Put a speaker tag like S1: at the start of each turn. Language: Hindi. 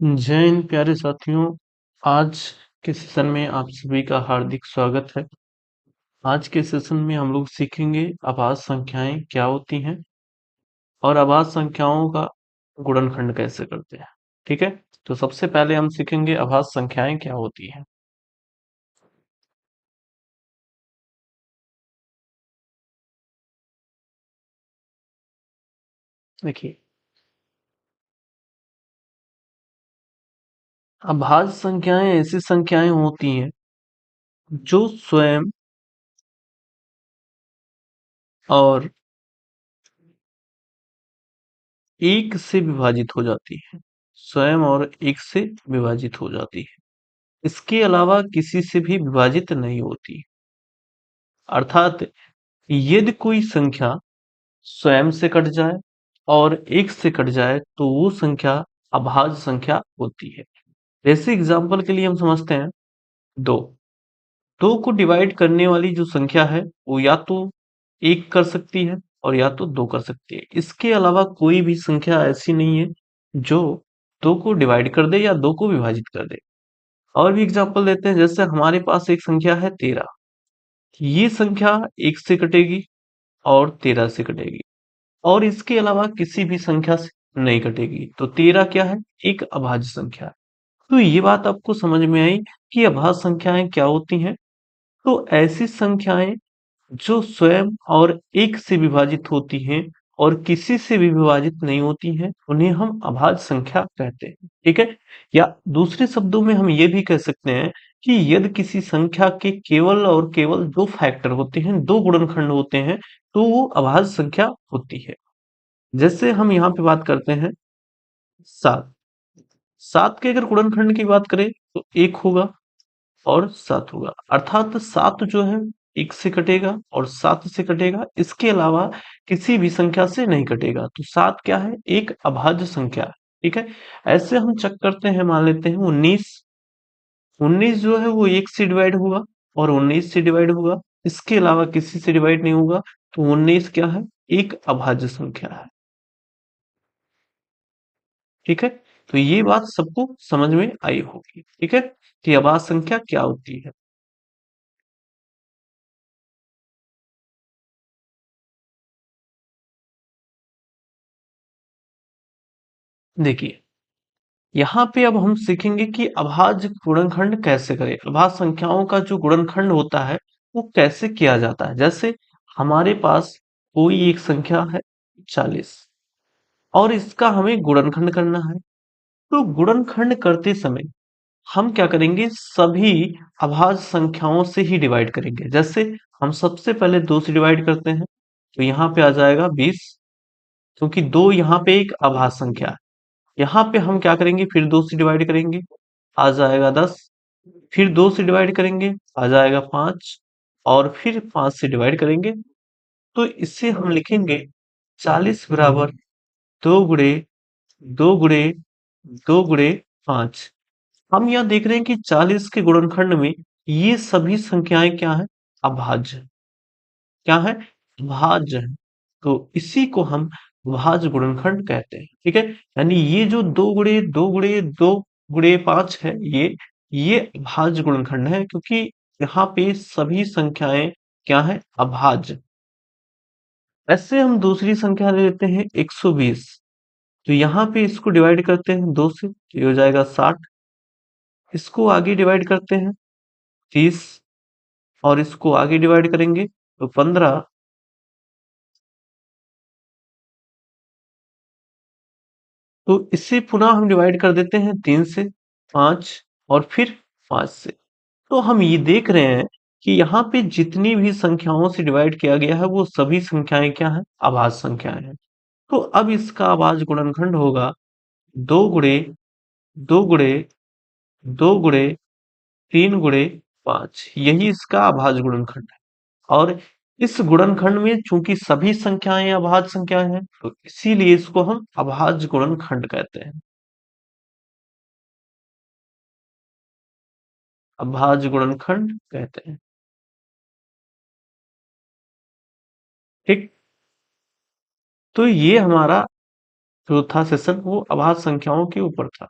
S1: जय हिंद प्यारे साथियों। आज के सेशन में आप सभी का हार्दिक स्वागत है। आज के सेशन में हम लोग सीखेंगे आभाज्य संख्याएं क्या होती हैं और आभाज्य संख्याओं का गुणनखंड कैसे करते हैं। ठीक है, तो सबसे पहले हम सीखेंगे आभाज्य संख्याएं क्या होती हैं। देखिए, अभाज्य संख्याएं ऐसी संख्याएं होती हैं जो स्वयं और एक से विभाजित हो जाती है। स्वयं और एक से विभाजित हो जाती है, इसके अलावा किसी से भी विभाजित नहीं होती। अर्थात यदि कोई संख्या स्वयं से कट जाए और एक से कट जाए तो वो संख्या अभाज्य संख्या होती है। जैसे एग्जांपल के लिए हम समझते हैं दो। दो को डिवाइड करने वाली जो संख्या है वो या तो एक कर सकती है और या तो दो कर सकती है। इसके अलावा कोई भी संख्या ऐसी नहीं है जो दो को डिवाइड कर दे या दो को विभाजित कर दे। और भी एग्जांपल देते हैं, जैसे हमारे पास एक संख्या है 13। ये संख्या एक से कटेगी और 13 से कटेगी और इसके अलावा किसी भी संख्या से नहीं कटेगी। तो 13 क्या है? एक अभाज्य संख्या है। तो ये बात आपको समझ में आई कि अभाज्य संख्याएं क्या होती हैं। तो ऐसी संख्याएं जो स्वयं और एक से विभाजित होती हैं और किसी से भी विभाजित नहीं होती हैं, उन्हें हम अभाज्य संख्या कहते हैं। ठीक है, या दूसरे शब्दों में हम ये भी कह सकते हैं कि यदि किसी संख्या के केवल और केवल दो फैक्टर होते हैं, दो गुणनखंड होते हैं, तो वो अभाज्य संख्या होती है। जैसे हम यहाँ पे बात करते हैं सात। सात के अगर गुणनखंड की बात करें तो एक होगा और सात होगा। अर्थात सात जो है एक से कटेगा और सात से कटेगा, इसके अलावा किसी भी संख्या से नहीं कटेगा। तो सात क्या है? एक अभाज्य संख्या है। ठीक है, ऐसे हम चेक करते हैं, मान लेते हैं 19। 19 जो है वो एक से डिवाइड होगा और 19 से डिवाइड होगा, इसके अलावा किसी से डिवाइड नहीं होगा। तो 19 क्या है? एक अभाज्य संख्या है। ठीक है, तो ये बात सबको समझ में आई होगी। ठीक है, कि अभाज्य संख्या क्या होती है। देखिए, यहाँ पे अब हम सीखेंगे कि अभाज्य गुणनखंड कैसे करें। अभाज्य संख्याओं का जो गुणनखंड होता है वो कैसे किया जाता है। जैसे हमारे पास कोई एक संख्या है 40 और इसका हमें गुणनखंड करना है। तो गुणनखंड करते समय हम क्या करेंगे? सभी अभाज्य संख्याओं से ही डिवाइड करेंगे। जैसे हम सबसे पहले 2 से डिवाइड करते हैं तो यहाँ पे आ जाएगा 20, क्योंकि 2 यहाँ पे एक अभाज्य संख्या है। यहाँ पे हम क्या करेंगे? फिर 2 से डिवाइड करेंगे, आ जाएगा 10। फिर 2 से डिवाइड करेंगे, आ जाएगा 5 और फिर 5 से डिवाइड करेंगे तो इससे हम लिखेंगे 40 बराबर 2 गुणे 2 गुणे 2 गुणे 5। हम यह देख रहे हैं कि 40 के गुणनखंड में ये सभी संख्याएं क्या है? अभाज्य। क्या है? भाज्य है। तो इसी को हम भाज्य गुणनखंड कहते हैं। ठीक है, यानी ये जो 2 गुणे 2 गुणे 2 गुणे 5 है, ये भाज्य गुणनखंड है, क्योंकि यहाँ पे सभी संख्याएं क्या है? अभाज्य। ऐसे हम दूसरी संख्या ले लेते हैं 120। तो यहाँ पे इसको डिवाइड करते हैं 2 से, तो ये हो जाएगा 60। इसको आगे डिवाइड करते हैं 30 और इसको आगे डिवाइड करेंगे तो 15। तो इससे पुनः हम डिवाइड कर देते हैं 3 से, 5 और फिर 5 से। तो हम ये देख रहे हैं कि यहाँ पे जितनी भी संख्याओं से डिवाइड किया गया है वो सभी संख्याएं क्या हैं? अभाज्य संख्याएं हैं। तो अब इसका अभाज्य गुणनखंड होगा 2 गुणे 2 गुणे 2 गुणे 3 गुणे 5। यही इसका अभाज्य गुणनखंड है। और इस गुणनखंड में चूंकि सभी संख्याएं अभाज्य संख्याएं हैं तो इसीलिए इसको हम अभाज्य गुणनखंड कहते हैं। अभाज्य गुणनखंड कहते हैं। ठीक, तो ये हमारा जो था सेशन वो अभाज्य संख्याओं के ऊपर था।